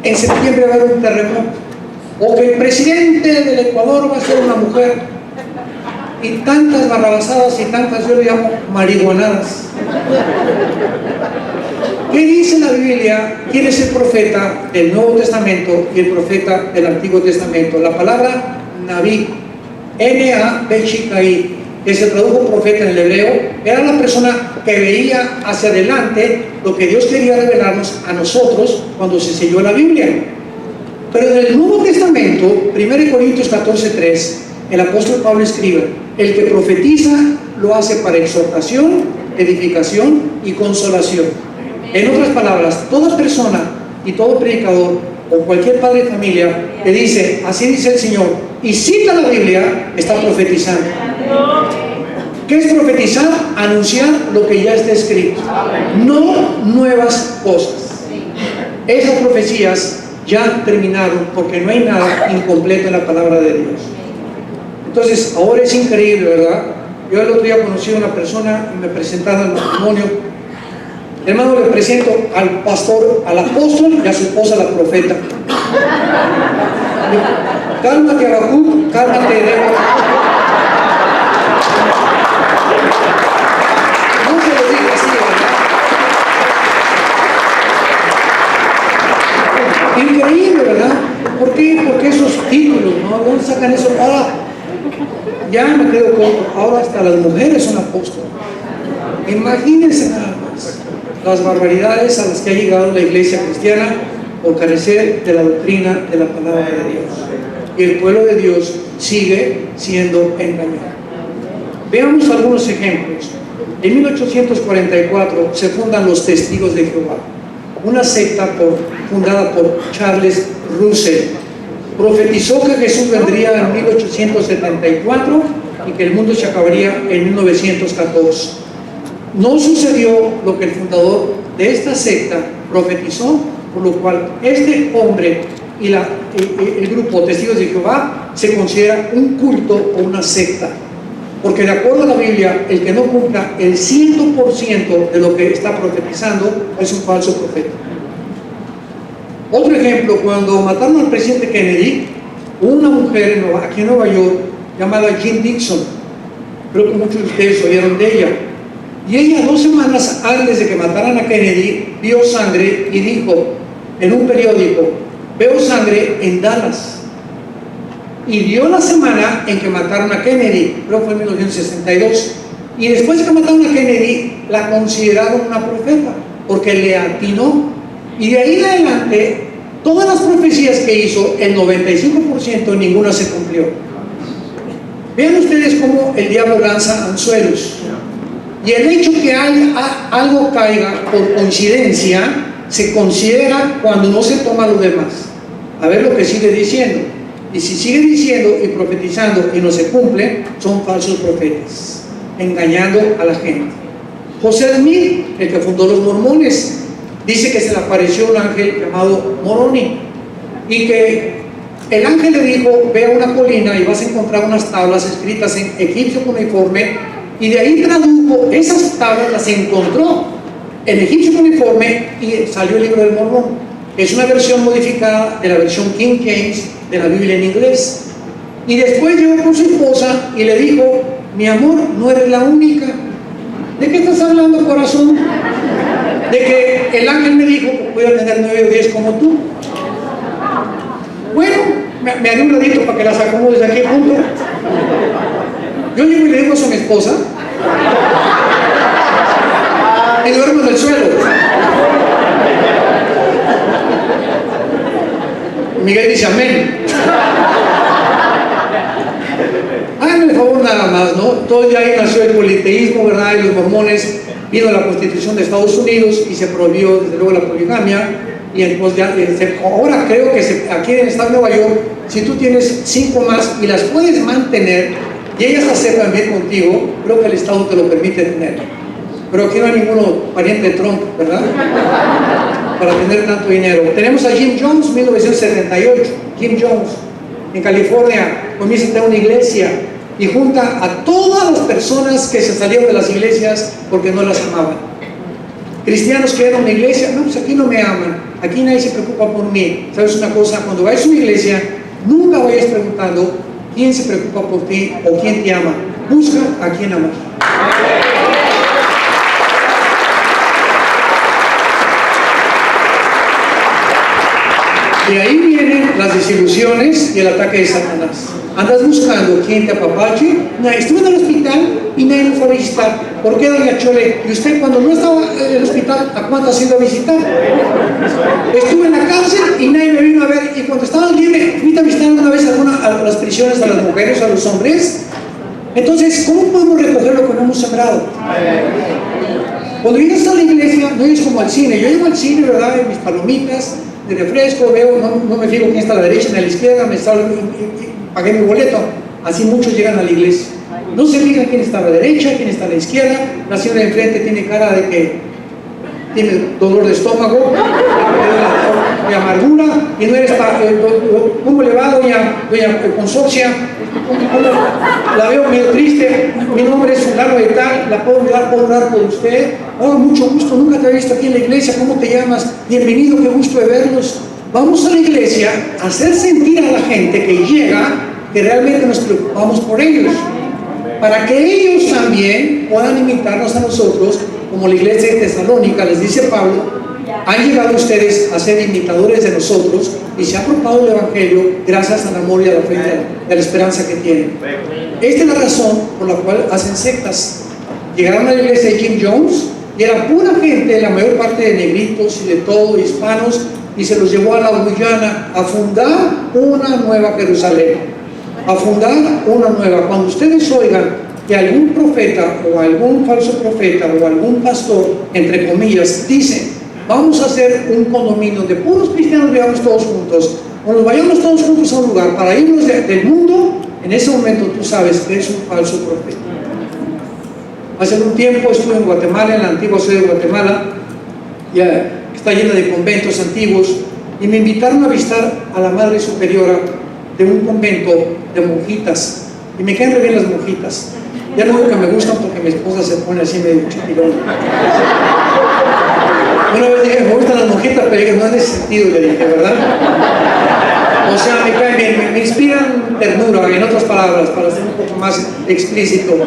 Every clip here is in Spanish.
en septiembre va a haber un terremoto, o que el presidente del Ecuador va a ser una mujer, y tantas barrabasadas y tantas, yo le llamo marihuanadas. ¿Qué dice la Biblia? ¿Quién es el profeta del Nuevo Testamento y el profeta del Antiguo Testamento? La palabra Naví, N-A-B-H-I, que se tradujo profeta en el hebreo, era la persona que veía hacia adelante lo que Dios quería revelarnos a nosotros cuando se selló la Biblia. Pero en el Nuevo Testamento, 1 Corintios 14:3, el apóstol Pablo escribe: el que profetiza lo hace para exhortación, edificación y consolación. En otras palabras, toda persona y todo predicador o cualquier padre de familia que dice, así dice el Señor, y cita la Biblia, está profetizando. ¿Qué es profetizar? Anunciar lo que ya está escrito, no nuevas cosas. Esas profecías ya terminaron porque no hay nada incompleto en la palabra de Dios. Entonces, ahora es increíble, ¿verdad? Yo el otro día conocí a una persona y me presentaron al matrimonio. Hermano, le presento al pastor, al apóstol y a su esposa, la profeta. Cálmate, Habacuc, cálmate, Débora. No se lo diga así, ¿verdad? Increíble, ¿verdad? ¿Por qué? Porque esos títulos, ¿no? ¿Dónde sacan eso? Ahora, ya me quedo corto. Ahora hasta las mujeres son apóstoles. Imagínense nada más las barbaridades a las que ha llegado la iglesia cristiana por carecer de la doctrina de la palabra de Dios. Y el pueblo de Dios sigue siendo engañado. Veamos algunos ejemplos. En 1844 se fundan los Testigos de Jehová, una secta fundada por Charles Russell. Profetizó que Jesús vendría en 1874 y que el mundo se acabaría en 1914. No sucedió lo que el fundador de esta secta profetizó, por lo cual este hombre y el grupo Testigos de Jehová se considera un culto o una secta, porque de acuerdo a la Biblia, el que no cumpla el 100% de lo que está profetizando es un falso profeta. Otro ejemplo, cuando mataron al presidente Kennedy, hubo una mujer aquí en Nueva York llamada Jim Dixon. Creo que muchos de ustedes oyeron de ella. Y ella, 2 semanas antes de que mataran a Kennedy, vio sangre y dijo en un periódico: veo sangre en Dallas. Y vio la semana en que mataron a Kennedy, creo que fue en 1962. Y después de que mataron a Kennedy, la consideraron una profeta, porque le atinó. Y de ahí en adelante, todas las profecías que hizo, el 95%, ninguna se cumplió. Vean ustedes cómo el diablo lanza anzuelos. Y el hecho que algo caiga por coincidencia se considera cuando no se toma lo demás. A ver lo que sigue diciendo. Y si sigue diciendo y profetizando y no se cumple, son falsos profetas, engañando a la gente. José Smith, el que fundó los mormones, dice que se le apareció un ángel llamado Moroni y que el ángel le dijo: ve a una colina y vas a encontrar unas tablas escritas en egipcio cuneiforme. Y de ahí tradujo esas tablas, las encontró en egipcio cuneiforme y salió el libro del Mormón. Es una versión modificada de la versión King James de la Biblia en inglés. Y después llegó con su esposa y le dijo: mi amor, no eres la única. ¿De qué estás hablando, corazón? De que el ángel me dijo que voy a tener 9 o 10 como tú. Bueno, me haré un ladito para que las acomodes aquí junto. Yo llego y le digo eso a mi esposa y duermo en el suelo. Miguel dice amén. Háganme el favor nada más, ¿no? Todo ya ahí nació el politeísmo, ¿verdad? Y los mormones, vino la Constitución de Estados Unidos y se prohibió desde luego la poligamia. Y entonces ya, ahora creo que aquí en el estado de Nueva York, si tú tienes 5 más y las puedes mantener y ellas aceptan bien contigo, creo que el estado te lo permite tener. Pero aquí no hay ninguno pariente de Trump, ¿verdad? Para tener tanto dinero. Tenemos a Jim Jones, 1978. Jim Jones, en California, comienza a tener una iglesia y junta a todas las personas que se salieron de las iglesias porque no las amaban. Cristianos que eran una iglesia, no, pues aquí no me aman. aquí nadie se preocupa por mí. ¿Sabes una cosa? Cuando vayas a una iglesia, nunca vayas preguntando quién se preocupa por ti o quién te ama. Busca a quién amar. De ahí vienen las desilusiones y el ataque de Satanás. Andas buscando quién te apapache. Estuve en el hospital y nadie me fue a visitar. ¿Por qué, doña Chole? ¿Y usted cuando no estaba en el hospital, a cuánto has ido a visitar? Estuve en la cárcel y nadie me vino a ver. Y cuando estaba libre, fuiste a visitar una vez a las prisiones, a las mujeres, a los hombres. Entonces, ¿cómo podemos recoger lo que no hemos sembrado? Cuando llegas a la iglesia, no es como al cine. Yo llego al cine, ¿verdad? En mis palomitas de refresco, veo, no me fijo quién está a la derecha ni a la izquierda, me salgo y pagué mi boleto. Así muchos llegan a la iglesia. No se fijan quién está a la derecha, quién está a la izquierda. La señora de enfrente tiene cara de que tiene dolor de estómago, de amargura, y no eres ¿cómo le va, doña Consorcia? La veo medio triste, mi nombre es fulano de tal, la puedo orar por usted. Oh, mucho gusto, nunca te he visto aquí en la iglesia, ¿cómo te llamas? Bienvenido, qué gusto de verlos. Vamos a la iglesia a hacer sentir a la gente que llega que realmente nos preocupamos por ellos, para que ellos también puedan imitarnos a nosotros, como la iglesia de Tesalónica. Les dice Pablo, han llegado ustedes a ser imitadores de nosotros y se ha propagado el evangelio gracias al amor y a la fe y a la esperanza que tienen. Esta es la razón por la cual hacen sectas. Llegaron a la iglesia de Jim Jones y era pura gente, la mayor parte de negritos y de todo, hispanos, y se los llevó a la Guyana a fundar una nueva Jerusalén, a fundar una nueva. Cuando ustedes oigan que algún profeta o algún falso profeta o algún pastor, entre comillas, dice, vamos a hacer un condominio donde puros cristianos vivamos todos juntos, o nos vayamos todos juntos a un lugar para irnos del mundo, en ese momento tú sabes que es un falso profeta. Hace un tiempo estuve en Guatemala, en la antigua ciudad de Guatemala, ya está llena de conventos antiguos, y me invitaron a visitar a la Madre Superiora de un convento de monjitas, y me caen re bien las monjitas. Ya no digo que me gustan porque mi esposa se pone así medio chipirón. Una vez dije, me gustan las monjitas, pero dije, no en ese sentido, le dije, ¿verdad? O sea, me caen bien, me inspiran ternura, en otras palabras, para ser un poco más explícito.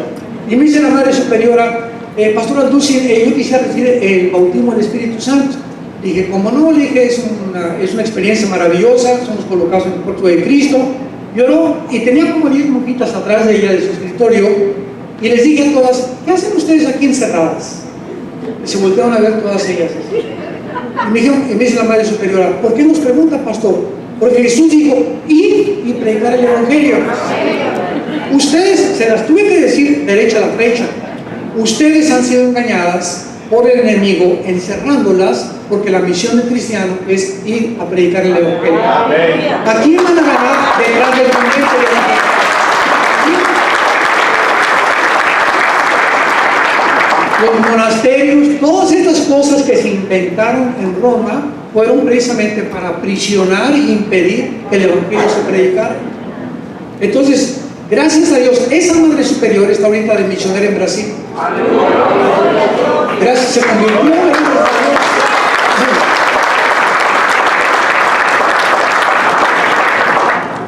Y me dice la Madre Superiora, Pastora Dulce, yo quisiera recibir el bautismo del Espíritu Santo. Le dije, como no, le dije, es una experiencia maravillosa, somos colocados en el cuerpo de Cristo. Lloró y tenía como 10 monjitas atrás de ella, de su escritorio, y les dije a todas, ¿qué hacen ustedes aquí encerradas? Y se voltearon a ver todas ellas. Y me dijeron, y me dice la Madre Superiora, ¿por qué nos pregunta, pastor? Porque Jesús dijo, ir y predicar el Evangelio. Ustedes, se las tuve que decir derecha a la flecha, ustedes han sido engañadas por el enemigo, encerrándolas, porque la misión del cristiano es ir a predicar el Evangelio. ¿A quién van a ganar detrás del convento de la gente? Los monasterios, todas estas cosas que se inventaron en Roma fueron precisamente para aprisionar e impedir que el Evangelio se predicara. Entonces, gracias a Dios, esa Madre Superior está ahorita de misionera en Brasil. Gracias, se convirtió.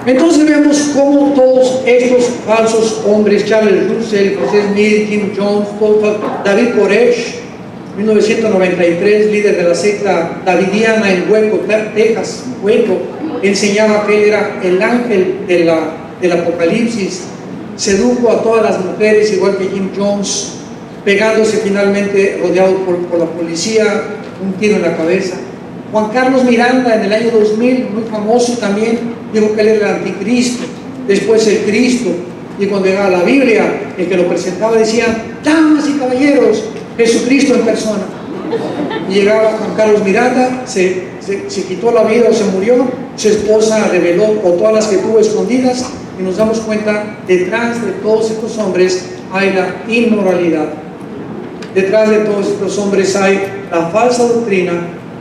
Entonces vemos cómo todos estos falsos hombres, Charles Russell, José Smith, Jim Jones, David Koresh, 1993, líder de la secta davidiana en Waco, Texas, Waco, enseñaba que él era el ángel del Apocalipsis, sedujo a todas las mujeres, igual que Jim Jones, pegándose finalmente, rodeado por la policía, un tiro en la cabeza. Juan Carlos Miranda, en el año 2000, muy famoso también, dijo que él era el anticristo, después el Cristo, y cuando llegaba la Biblia, el que lo presentaba decía, damas y caballeros, Jesucristo en persona. Y llegaba Juan Carlos Miranda, se quitó la vida o se murió, su esposa reveló, o todas las que tuvo escondidas, y nos damos cuenta, detrás de todos estos hombres hay la inmoralidad. Detrás de todos estos hombres hay la falsa doctrina,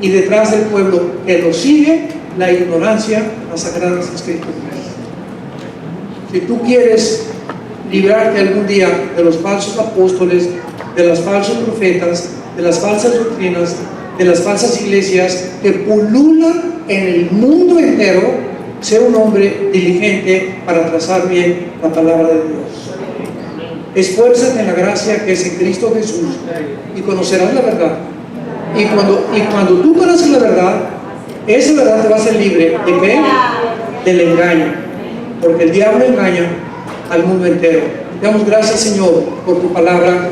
y detrás del pueblo que lo sigue, la ignorancia, las sagradas escrituras. Si tú quieres librarte algún día de los falsos apóstoles, de los falsos profetas, de las falsas doctrinas, de las falsas iglesias que pululan en el mundo entero, ser un hombre diligente para trazar bien la palabra de Dios. Esfuérzate en la gracia que es en Cristo Jesús y conocerás la verdad. Y cuando tú conoces la verdad, esa verdad te va a hacer libre. ¿De qué? Del engaño. Porque el diablo engaña al mundo entero. Damos gracias, Señor, por tu palabra.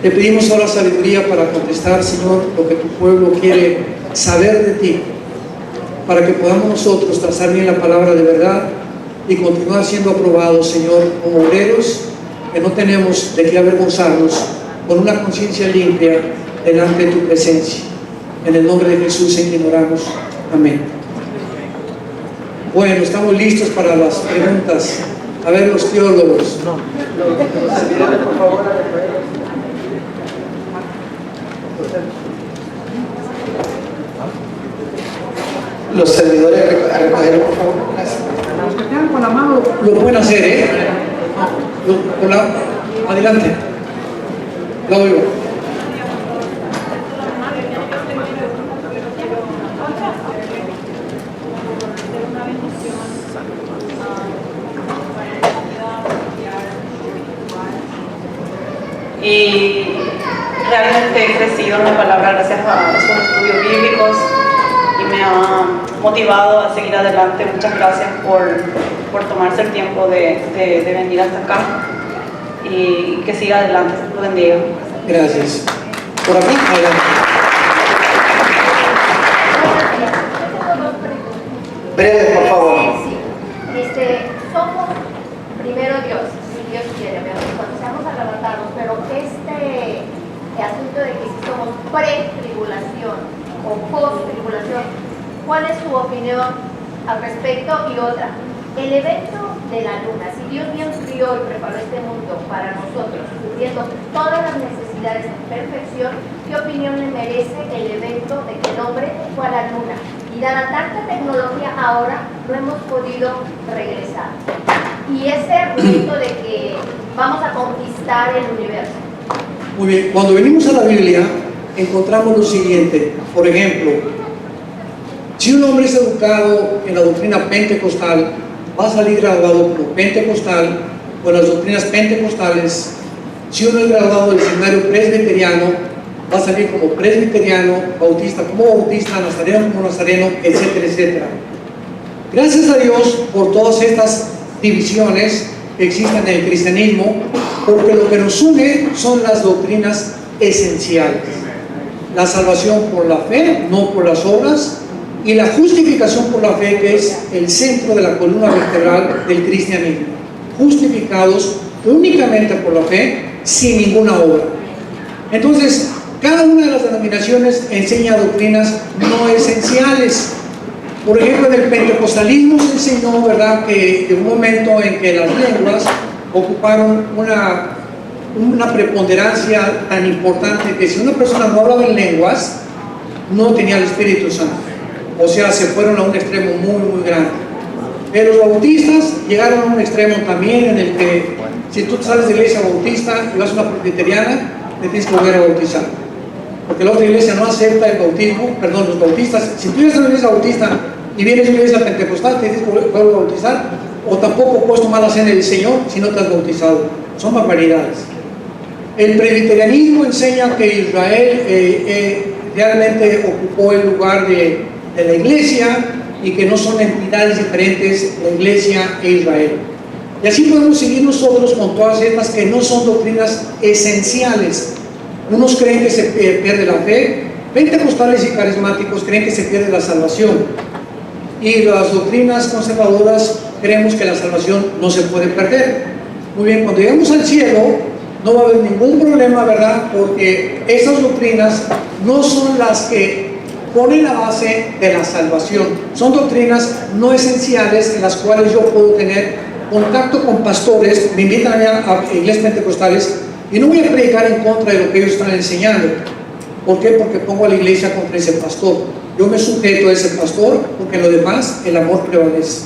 Te pedimos ahora sabiduría para contestar, Señor, lo que tu pueblo quiere saber de ti, para que podamos nosotros trazar bien la palabra de verdad y continuar siendo aprobados, Señor, como obreros que no tenemos de qué avergonzarnos, con una conciencia limpia delante de tu presencia. En el nombre de Jesús en quien oramos. Amén. Bueno, estamos listos para las preguntas. A ver, los teólogos. Los servidores a recoger, por favor. Gracias. Los que tengan con la mano lo pueden hacer, ¿eh? Adelante. La oigo. Y realmente he crecido en la palabra gracias a esos estudios bíblicos y me ha motivado a seguir adelante. Muchas gracias por tomarse el tiempo de venir hasta acá y que siga adelante. Lo bendiga. Gracias. Por aquí, adelante. Breve, por favor. Somos primero Dios, si Dios quiere, cuando seamos arrebatados, pero este asunto de que si somos pre-tribulación o post-tribulación, ¿cuál es su opinión al respecto? Y otra, el evento de la luna, si Dios bien crió y preparó este mundo para nosotros, cubriendo todas las necesidades en perfección, ¿qué opinión le merece el evento de que el hombre fue a la luna? Y dada tanta tecnología ahora, no hemos podido regresar. Y ese argumento de que vamos a conquistar el universo. Muy bien, cuando venimos a la Biblia, encontramos lo siguiente. Por ejemplo, si un hombre es educado en la doctrina pentecostal, va a salir graduado como pentecostal con las doctrinas pentecostales. Si uno es graduado del seminario presbiteriano, va a salir como presbiteriano, bautista como bautista, nazareno como nazareno, etcétera, etcétera. Gracias a Dios por todas estas divisiones que existen en el cristianismo, porque lo que nos une son las doctrinas esenciales. La salvación por la fe, no por las obras, y la justificación por la fe, que es el centro de la columna vertebral del cristianismo. Justificados únicamente por la fe, sin ninguna obra. Entonces, cada una de las denominaciones enseña doctrinas no esenciales. Por ejemplo, en el pentecostalismo se enseñó, ¿verdad?, que en un momento en que las lenguas ocuparon una preponderancia tan importante que si una persona no hablaba en lenguas, no tenía el Espíritu Santo. O sea, se fueron a un extremo muy, muy grande. Pero los bautistas llegaron a un extremo también en el que si tú sales de la iglesia bautista y vas a una presbiteriana, te tienes que volver a bautizar. Porque la otra iglesia no acepta el bautismo, perdón, los bautistas. Si tú eres una iglesia bautista y vienes a una iglesia pentecostal, te tienes que volver a bautizar, o tampoco puedes tomar la cena del Señor si no te has bautizado. Son barbaridades. El presbiterianismo enseña que Israel realmente ocupó el lugar de la iglesia y que no son entidades diferentes la iglesia e Israel. Y así podemos seguir nosotros con todas estas que no son doctrinas esenciales. Unos creen que se pierde la fe, pentecostales y carismáticos creen que se pierde la salvación, y las doctrinas conservadoras creemos que la salvación no se puede perder. Muy bien, cuando lleguemos al cielo no va a haber ningún problema, ¿verdad? Porque esas doctrinas no son las que ponen la base de la salvación. Son doctrinas no esenciales en las cuales yo puedo tener contacto con pastores, me invitan a iglesias pentecostales y no voy a predicar en contra de lo que ellos están enseñando. ¿Por qué? Porque pongo a la iglesia contra ese pastor. Yo me sujeto a ese pastor porque en lo demás el amor prevalece.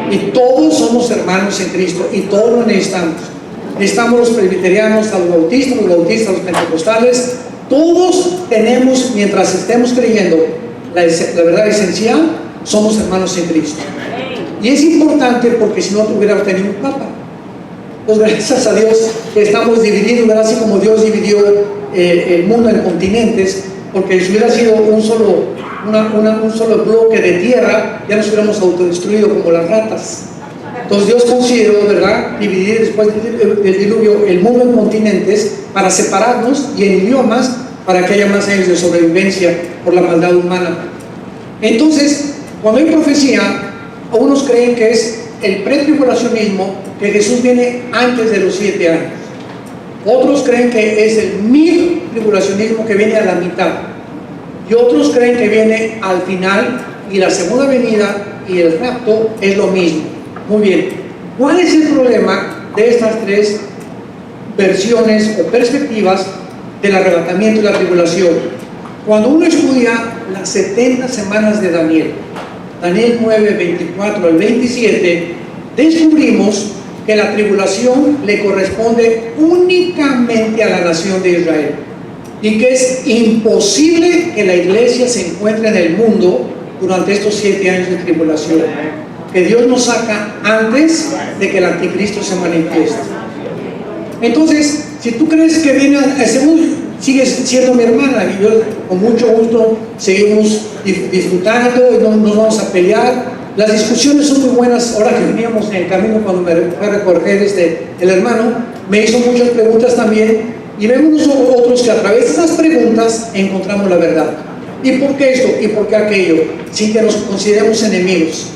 Y todos somos hermanos en Cristo y todos lo necesitamos. Necesitamos los presbiterianos, a los bautistas, los pentecostales. Todos tenemos, mientras estemos creyendo la verdad esencial, somos hermanos en Cristo. Y es importante porque si no tuviéramos tenido un papa. Pues gracias a Dios que estamos divididos, ¿verdad? Así como Dios dividió el mundo en continentes, porque si hubiera sido un solo bloque de tierra, ya nos hubiéramos autodestruido como las ratas. Entonces Dios consideró, ¿verdad?, dividir después del diluvio el mundo en continentes para separarnos, y en idiomas para que haya más años de sobrevivencia por la maldad humana. Entonces, cuando hay profecía, algunos creen que es el pretribulacionismo, que Jesús viene antes de los 7 años. Otros creen que es el mid-tribulacionismo, que viene a la mitad. Y otros creen que viene al final, y la segunda venida y el rapto es lo mismo. Muy bien, ¿cuál es el problema de estas tres versiones o perspectivas del arrebatamiento y la tribulación? Cuando uno estudia las 70 semanas de Daniel 9, 24 al 27, descubrimos que la tribulación le corresponde únicamente a la nación de Israel, y que es imposible que la iglesia se encuentre en el mundo durante estos 7 años de tribulación, que Dios nos saca antes de que el anticristo se manifieste. Entonces, si tú crees que viene según sigues siendo mi hermana, y yo con mucho gusto seguimos disfrutando y no nos vamos a pelear. Las discusiones son muy buenas. Ahora que veníamos en el camino, cuando me fue a recoger el hermano, me hizo muchas preguntas también, y vemos otros que a través de esas preguntas encontramos la verdad. ¿Y por qué esto? ¿Y por qué aquello? Sin que nos consideremos enemigos.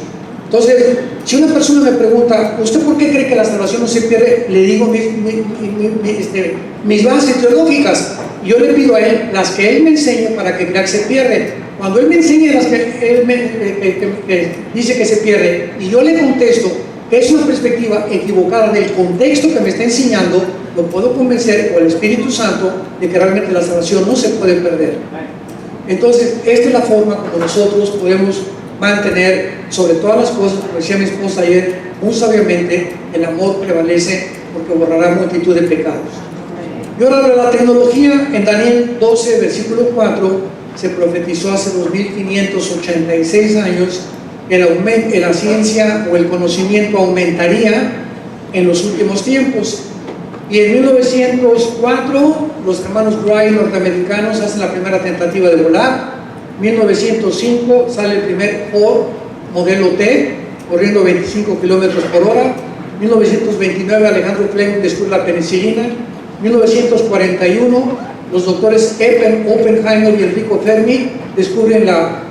Entonces, si una persona me pregunta, ¿usted por qué cree que la salvación no se pierde?, le digo mis bases teológicas. Yo le pido a él las que él me enseña para que crea que se pierde. Cuando él me enseña las que él que dice que se pierde, y yo le contesto que es una perspectiva equivocada del contexto que me está enseñando, lo puedo convencer por el Espíritu Santo de que realmente la salvación no se puede perder. Entonces, esta es la forma como nosotros podemos mantener sobre todas las cosas, como decía mi esposa ayer, muy sabiamente, el amor prevalece porque borrará multitud de pecados. Y ahora de la tecnología, en Daniel 12, versículo 4, se profetizó hace 2586 años que la ciencia o el conocimiento aumentaría en los últimos tiempos. Y en 1904, los hermanos Wright norteamericanos hacen la primera tentativa de volar. 1905 sale el primer Ford modelo T, corriendo 25 kilómetros por hora. 1929 Alejandro Fleming descubre la penicilina. 1941 los doctores Oppenheimer y Enrico Fermi descubren la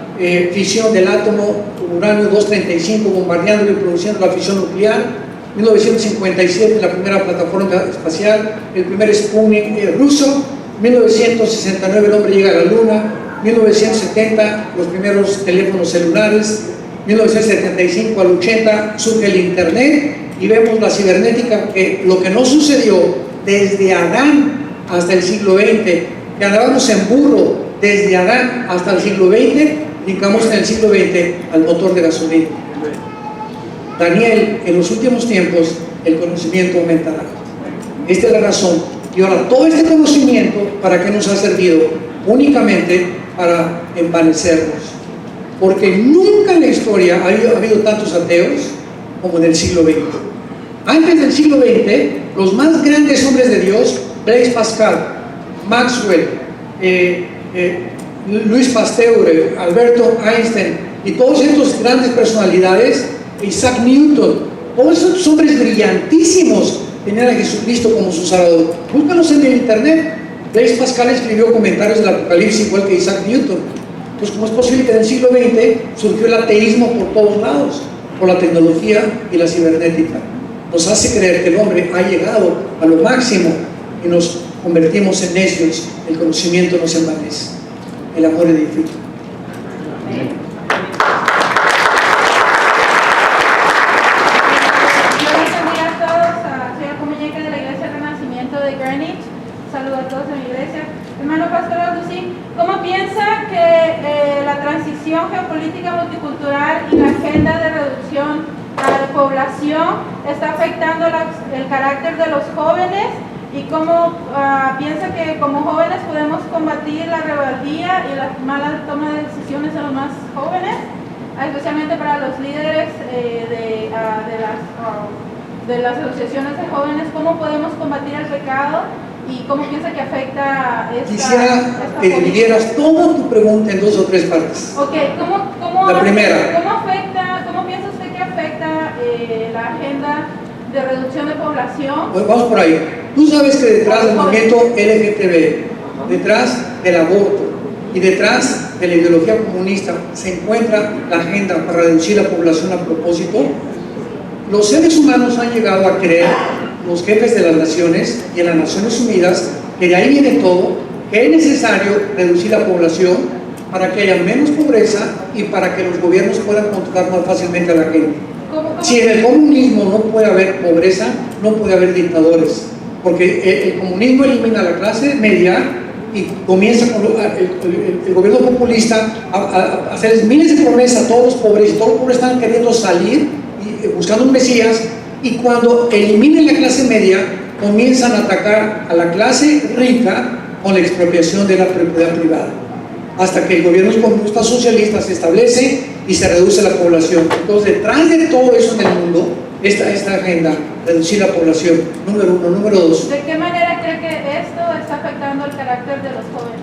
fisión del átomo uranio 235, bombardeando y produciendo la fisión nuclear. 1957 la primera plataforma espacial, el primer Sputnik ruso. 1969 el hombre llega a la luna. 1970 los primeros teléfonos celulares. 1975 al 80 surge el internet, y vemos la cibernética, que lo que no sucedió desde Adán hasta el siglo XX, que andábamos en burro desde Adán hasta el siglo XX, brincamos en el siglo XX al motor de gasolina. Daniel, en los últimos tiempos el conocimiento aumentará. Esta es la razón. Y ahora, todo este conocimiento, ¿para qué nos ha servido? Únicamente para envanecernos, porque nunca en la historia ha habido tantos ateos como en el siglo XX. Antes del siglo XX, los más grandes hombres de Dios, Blaise Pascal, Maxwell, Louis Pasteur, Alberto Einstein, y todos estos grandes personalidades, Isaac Newton, todos estos hombres brillantísimos tenían a Jesucristo como su Salvador. Búscanos en el internet. Blaise Pascal escribió comentarios del Apocalipsis igual que Isaac Newton. Pues ¿cómo es posible que en el siglo XX surgió el ateísmo por todos lados? Por la tecnología y la cibernética. Nos hace creer que el hombre ha llegado a lo máximo y nos convertimos en necios. El conocimiento nos envanece, el amor edifica. Saludos a todos en la iglesia. Hermano Pastor Agustín, ¿cómo piensa que la transición geopolítica multicultural y la agenda de reducción de población está afectando el carácter de los jóvenes ¿Y cómo piensa que como jóvenes podemos combatir la rebeldía y la mala toma de decisiones de los más jóvenes, especialmente para los líderes de las asociaciones de jóvenes? ¿Cómo podemos combatir el pecado y cómo piensa que afecta Quisiera que dividieras toda tu pregunta en 2 o 3 partes. Ok, La primera. ¿Cómo piensa usted que afecta la agenda de reducción de población? Pues vamos por ahí. Tú sabes que detrás del movimiento LGTB, detrás del aborto y detrás de la ideología comunista se encuentra la agenda para reducir la población a propósito. Los seres humanos han llegado a creer, los jefes de las naciones y en las Naciones Unidas, que de ahí viene todo, que es necesario reducir la población para que haya menos pobreza y para que los gobiernos puedan controlar más fácilmente a la gente. Si en el comunismo no puede haber pobreza, no puede haber dictadores, porque el comunismo elimina a la clase media y comienza con el gobierno populista a hacer miles de promesas a todos los pobres, y todos los pobres están queriendo salir y buscando un mesías, y cuando eliminen la clase media comienzan a atacar a la clase rica con la expropiación de la propiedad privada, hasta que el gobierno comunista socialista se establece y se reduce la población. Entonces, detrás de todo eso en el mundo, esta agenda, reducir la población, número 1. Número 2. ¿De qué manera cree que esto está afectando el carácter de los jóvenes?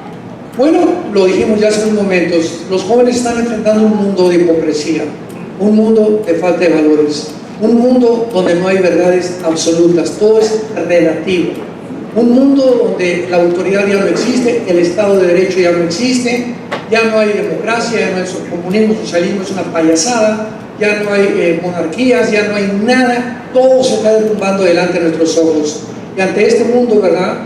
Bueno, lo dijimos ya hace unos momentos, los jóvenes están enfrentando un mundo de hipocresía, un mundo de falta de valores, un mundo donde no hay verdades absolutas, todo es relativo, un mundo donde la autoridad ya no existe, el Estado de Derecho ya no existe, ya no hay democracia, ya no hay comunismo, socialismo, es una payasada, ya no hay monarquías, ya no hay nada, todo se está derrumbando delante de nuestros ojos. Y ante este mundo, ¿verdad?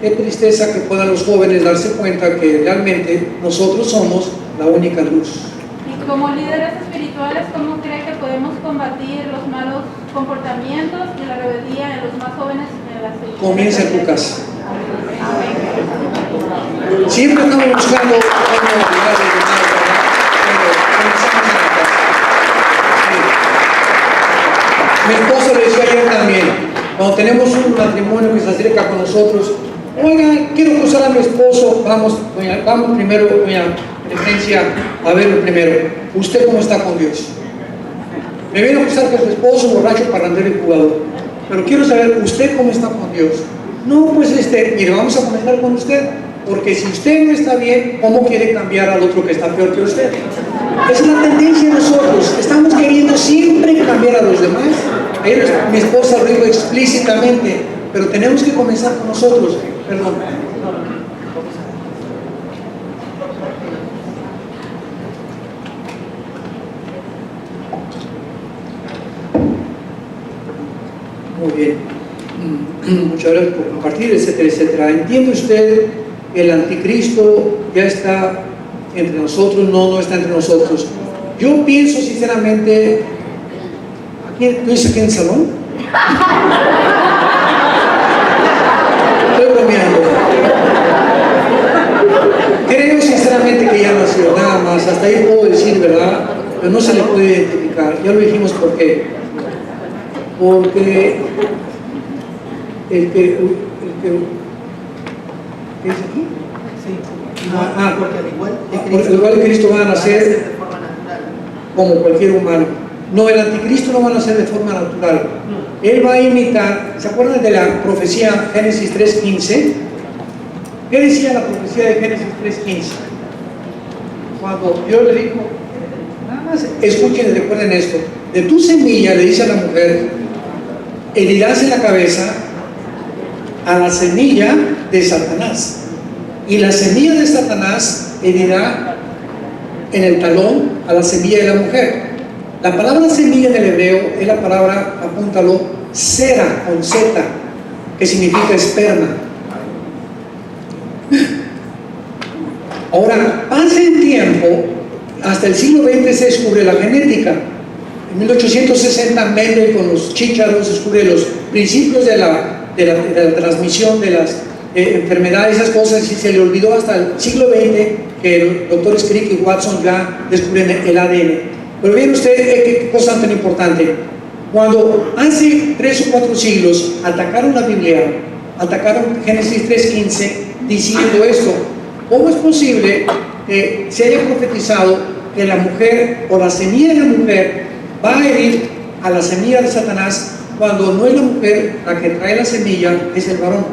Qué tristeza que puedan los jóvenes darse cuenta que realmente nosotros somos la única luz. Y como líderes espirituales, ¿cómo cree que podemos combatir los malos comportamientos y la rebeldía en los más jóvenes en las iglesias? Comienza en tu casa. Siempre estamos buscando cómo ayudar a los demás, ¿verdad? Pero comenzamos en la casa. Sí. Mi esposa le decía ayer también, cuando tenemos un matrimonio que se acerca con nosotros, oiga, quiero cruzar a mi esposo, vamos primero, doña Presencia, a verlo primero. ¿Usted cómo está con Dios? Me viene a cruzar con su esposo, borracho, parrandero y jugador. Pero quiero saber, ¿usted cómo está con Dios? No, pues mire, vamos a comenzar con usted, porque si usted no está bien, ¿cómo quiere cambiar al otro que está peor que usted? Es una tendencia de nosotros, estamos queriendo siempre cambiar a los demás. Ayer mi esposa lo dijo explícitamente, pero tenemos que comenzar con nosotros. Perdón. Muy bien. Muchas gracias por compartir, etcétera, etcétera. ¿Entiende usted que el anticristo ya está entre nosotros? No está entre nosotros. Yo pienso sinceramente, ¿tú dices aquí en el salón? Estoy bromeando. Creo sinceramente que ya nació, nada más. Hasta ahí puedo decir, ¿verdad? Pero no se le puede identificar. Ya lo dijimos por qué. Porque el que ¿qué es aquí? Sí. Porque al igual que Cristo va a nacer de forma natural. como cualquier humano. No, el anticristo no va a nacer de forma natural. Él va a imitar, ¿se acuerdan de la profecía Génesis 3:15? ¿Qué decía la profecía de Génesis 3:15? Cuando Dios le dijo, nada más escuchen y recuerden esto, de tu semilla, le dice a la mujer, herirás en la cabeza a la semilla de Satanás, y la semilla de Satanás herirá en el talón a la semilla de la mujer. La palabra semilla en el hebreo es la palabra, apúntalo, sera, con Z, que significa esperma. Ahora, pasa el tiempo, hasta el siglo XX se descubre la genética. En 1860 Mendel con los chícharos descubre los principios de la transmisión de las enfermedades, esas cosas, y se le olvidó hasta el siglo XX que los doctores Crick y Watson ya descubren el ADN. Pero vean ustedes qué cosa tan importante. Cuando hace 3 o 4 siglos atacaron la Biblia atacaron Génesis 3:15 diciendo esto: ¿cómo es posible que se haya profetizado que la mujer o la semilla de la mujer va a herir a la semilla de Satanás, cuando no es la mujer la que trae la semilla, es el varón?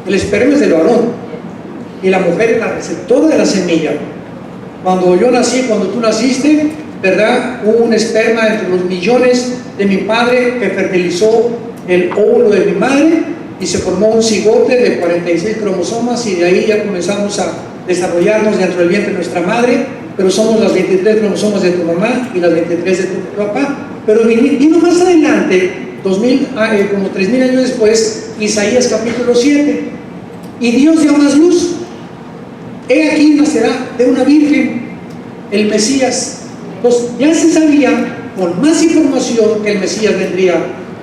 El esperma es del varón y la mujer es la receptora de la semilla. Cuando yo nací, cuando tú naciste, ¿verdad? Hubo un esperma entre los millones de mi padre que fertilizó el óvulo de mi madre y se formó un cigote de 46 cromosomas, y de ahí ya comenzamos a desarrollarnos dentro del vientre de nuestra madre, pero somos las 23 cromosomas de tu mamá y las 23 de tu papá. Pero vino más adelante, como 3000 años después, Isaías capítulo 7, y Dios dio más luz. He aquí nacerá de una virgen el Mesías. Entonces ya se sabía con más información que el Mesías vendría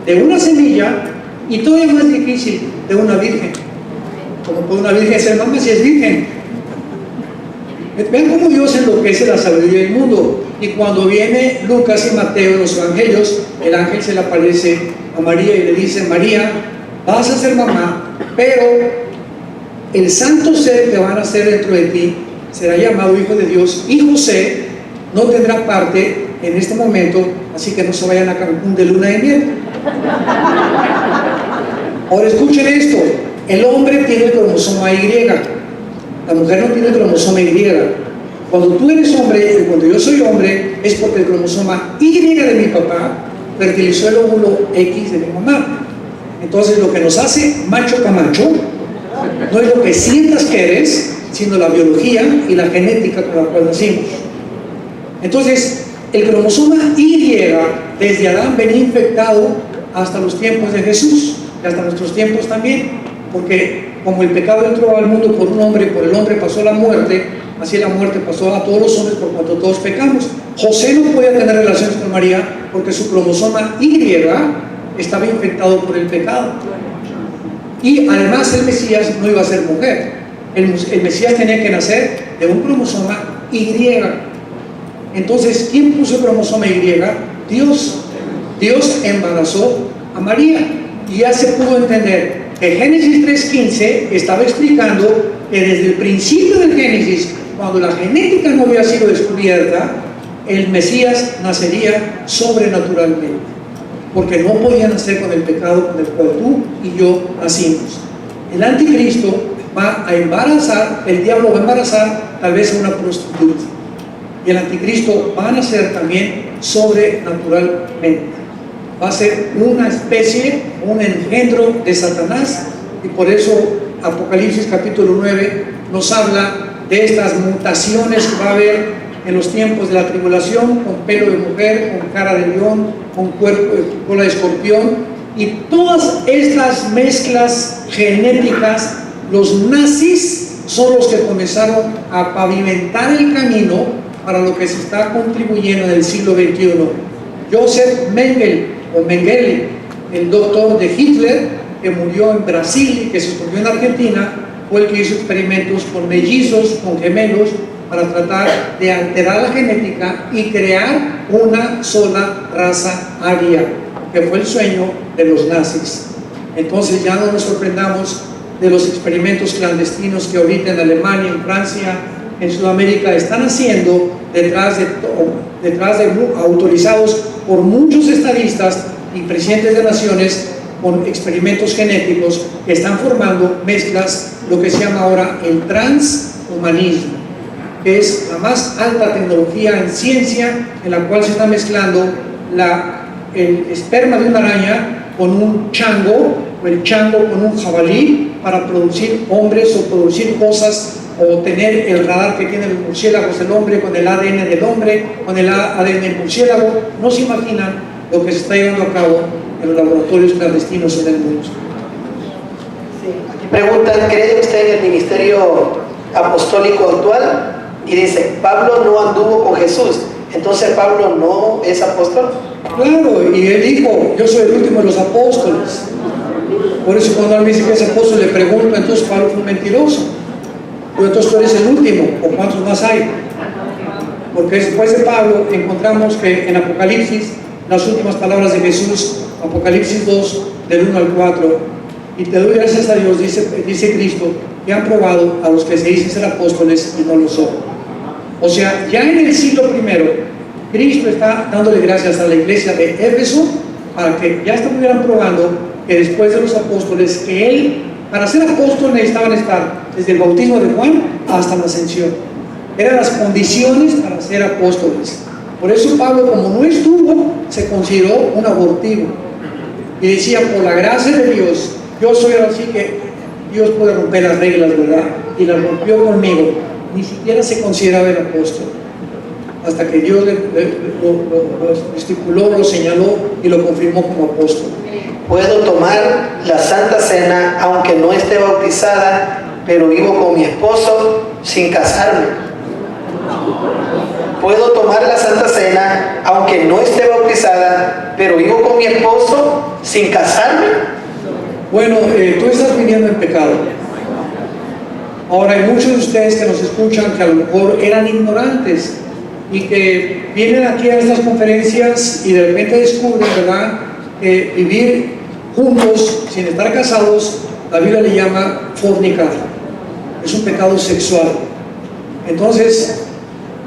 de una semilla, y todavía más difícil, de una virgen. ¿Cómo puede una virgen ser mamá si es virgen? Vean cómo Dios enloquece la sabiduría del mundo. Y cuando viene Lucas y Mateo en los evangelios, el ángel se le aparece a María y le dice: María, vas a ser mamá, pero el santo ser que va a nacer dentro de ti será llamado Hijo de Dios, y José no tendrá parte en este momento, así que no se vayan a Cancún de luna de miel. Ahora escuchen esto: el hombre tiene el cromosoma Y, la mujer no tiene el cromosoma Y. Cuando tú eres hombre y cuando yo soy hombre, es porque el cromosoma Y de mi papá fertilizó el óvulo X de mi mamá. Entonces lo que nos hace macho camacho no es lo que sientas que eres, sino la biología y la genética con la cual nacimos. Entonces, el cromosoma Y desde Adán venía infectado hasta los tiempos de Jesús y hasta nuestros tiempos también, porque como el pecado entró al mundo por un hombre, por el hombre pasó la muerte, así la muerte pasó a todos los hombres por cuanto todos pecamos. José no podía tener relaciones con María porque su cromosoma Y estaba infectado por el pecado. Y además el Mesías no iba a ser mujer. El Mesías tenía que nacer de un cromosoma Y. Entonces, ¿quién puso el cromosoma Y? Dios. Dios embarazó a María, y ya se pudo entender que Génesis 3:15 estaba explicando que desde el principio del Génesis, cuando la genética no había sido descubierta, el Mesías nacería sobrenaturalmente, porque no podía nacer con el pecado con el cual tú y yo nacimos. El anticristo va a embarazar, el diablo va a embarazar tal vez a una prostituta, y el anticristo va a nacer también sobrenaturalmente. Va a ser una especie, un engendro de Satanás, y por eso Apocalipsis capítulo 9 nos habla de estas mutaciones que va a haber en los tiempos de la tribulación, con pelo de mujer, con cara de león, con cuerpo, cola de escorpión, y todas estas mezclas genéticas. Los nazis son los que comenzaron a pavimentar el camino para lo que se está contribuyendo en el siglo XXI. Joseph Mengele, el doctor de Hitler, que murió en Brasil y que se escondió en Argentina, fue el que hizo experimentos con mellizos, con gemelos, para tratar de alterar la genética y crear una sola raza aria, que fue el sueño de los nazis. Entonces ya no nos sorprendamos de los experimentos clandestinos que ahorita en Alemania, en Francia, en Sudamérica están haciendo detrás de autorizados por muchos estadistas y presidentes de naciones, con experimentos genéticos que están formando mezclas, lo que se llama ahora el transhumanismo, que es la más alta tecnología en ciencia, en la cual se está mezclando el esperma de una araña con un chango, o el chango con un jabalí, para producir hombres o producir cosas, o tener el radar que tienen los murciélagos del hombre con el ADN del hombre, con el ADN del murciélago. No se imaginan lo que se está llevando a cabo en los laboratorios clandestinos en el mundo. Aquí preguntan: ¿cree usted en el ministerio apostólico actual? Y dice: Pablo no anduvo con Jesús, entonces Pablo no es apóstol. Claro, y él dijo: yo soy el último de los apóstoles. Por eso cuando él me dice que es apóstol, le pregunto: entonces Pablo fue un mentiroso, pero entonces tú eres el último, ¿o cuántos más hay? Porque después de Pablo encontramos que en Apocalipsis, las últimas palabras de Jesús, Apocalipsis 2, del 1 al 4, Y te doy gracias a Dios, dice Cristo, que han probado a los que se dicen ser apóstoles y no lo son. O sea, ya en el siglo I, Cristo está dándole gracias a la iglesia de Éfeso para que ya estuvieran probando que después de los apóstoles, que él, para ser apóstol necesitaban estar desde el bautismo de Juan hasta la ascensión. Eran las condiciones para ser apóstoles. Por eso Pablo, como no estuvo, se consideró un abortivo. Y decía, por la gracia de Dios, yo soy así que Dios puede romper las reglas, ¿verdad? Y las rompió conmigo. Ni siquiera se consideraba el apóstol. Hasta que Dios lo estipuló, lo señaló y lo confirmó como apóstol. Puedo tomar la Santa Cena aunque no esté bautizada, pero vivo con mi esposo sin casarme. Puedo tomar la Santa Cena aunque no esté bautizada, pero vivo con mi esposo sin casarme. Bueno, tú estás viviendo en pecado. Ahora hay muchos de ustedes que nos escuchan que a lo mejor eran ignorantes y que vienen aquí a estas conferencias y de repente descubren, ¿verdad?, que vivir juntos sin estar casados, la Biblia le llama fornicar. Es un pecado sexual. Entonces,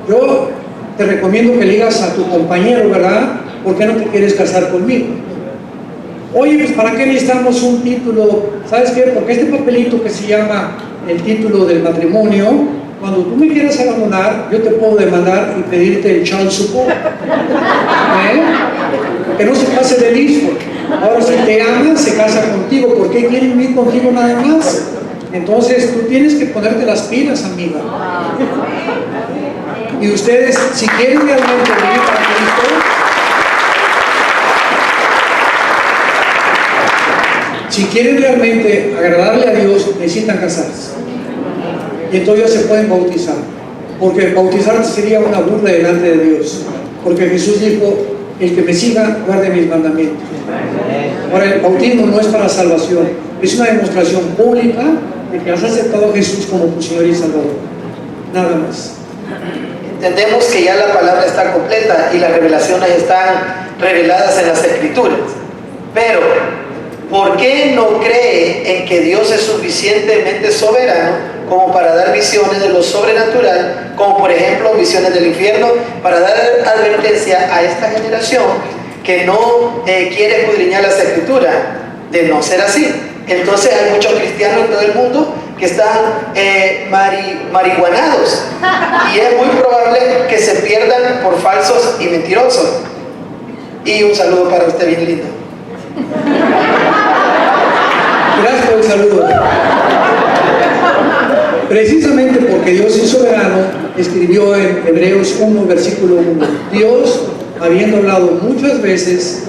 yo te recomiendo que le digas a tu compañero, ¿verdad?, ¿por qué no te quieres casar conmigo? Oye, pues ¿para qué necesitamos un título? ¿Sabes qué? Porque este papelito que se llama el título del matrimonio, cuando tú me quieras abandonar, yo te puedo demandar y pedirte el child support. Que no se pase de listo. Ahora, si te ama, se casa contigo. ¿Por qué quiere vivir contigo nada más? Entonces, tú tienes que ponerte las pilas, amiga. Y ustedes, si quieren realmente vivir para Cristo, si quieren realmente agradarle a Dios, necesitan casarse. Y entonces ya se pueden bautizar. Porque bautizarse sería una burla delante de Dios. Porque Jesús dijo, el que me siga, guarde mis mandamientos. Ahora, el bautismo no es para salvación. Es una demostración pública de que has aceptado a Jesús como tu Señor y Salvador. Nada más. Entendemos que ya la palabra está completa y las revelaciones están reveladas en las Escrituras. Pero, ¿por qué no cree en que Dios es suficientemente soberano como para dar visiones de lo sobrenatural, como por ejemplo visiones del infierno, para dar advertencia a esta generación que no quiere escudriñar las Escrituras? De no ser así, entonces hay muchos cristianos en todo el mundo que están marihuanados, y es muy probable que se pierdan por falsos y mentirosos. Y un saludo para usted bien lindo. Gracias por el saludo. Precisamente porque Dios es soberano, escribió en Hebreos 1, versículo 1, Dios, habiendo hablado muchas veces,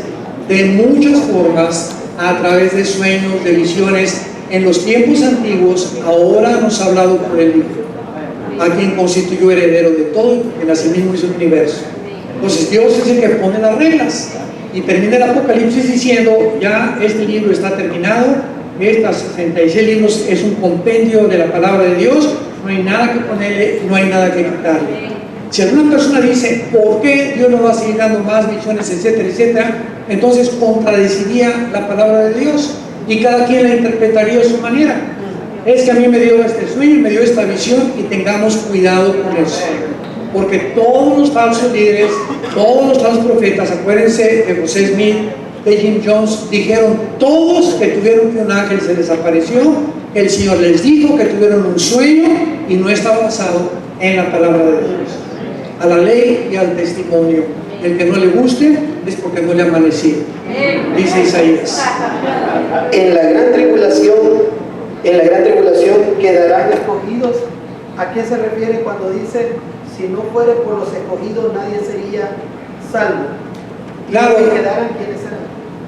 de muchas formas, a través de sueños, de visiones, en los tiempos antiguos, ahora nos ha hablado por el Hijo, a quien constituyó heredero de todo, en asimismo hizo el universo. Entonces Dios es el que pone las reglas. Y termina el Apocalipsis diciendo, ya este libro está terminado, estos 66 libros es un compendio de la palabra de Dios, no hay nada que ponerle, no hay nada que quitarle. Si alguna persona dice, ¿por qué Dios no va a seguir dando más visiones, etcétera, etcétera? Entonces contradeciría la palabra de Dios y cada quien la interpretaría de su manera. Es que a mí me dio este sueño, me dio esta visión, y tengamos cuidado con eso. Porque todos los falsos líderes, todos los falsos profetas, acuérdense de José Smith, de Jim Jones, dijeron todos que tuvieron que un ángel se les apareció, que el Señor les dijo que tuvieron un sueño y no estaba basado en la palabra de Dios, a la ley y al testimonio. El que no le guste es porque no le ha amanecido, dice Isaías. En la gran tribulación quedarán escogidos. ¿A qué se refiere cuando dice, si no fuere por los escogidos nadie sería salvo? Claro. ¿Y quedarán quiénes serán?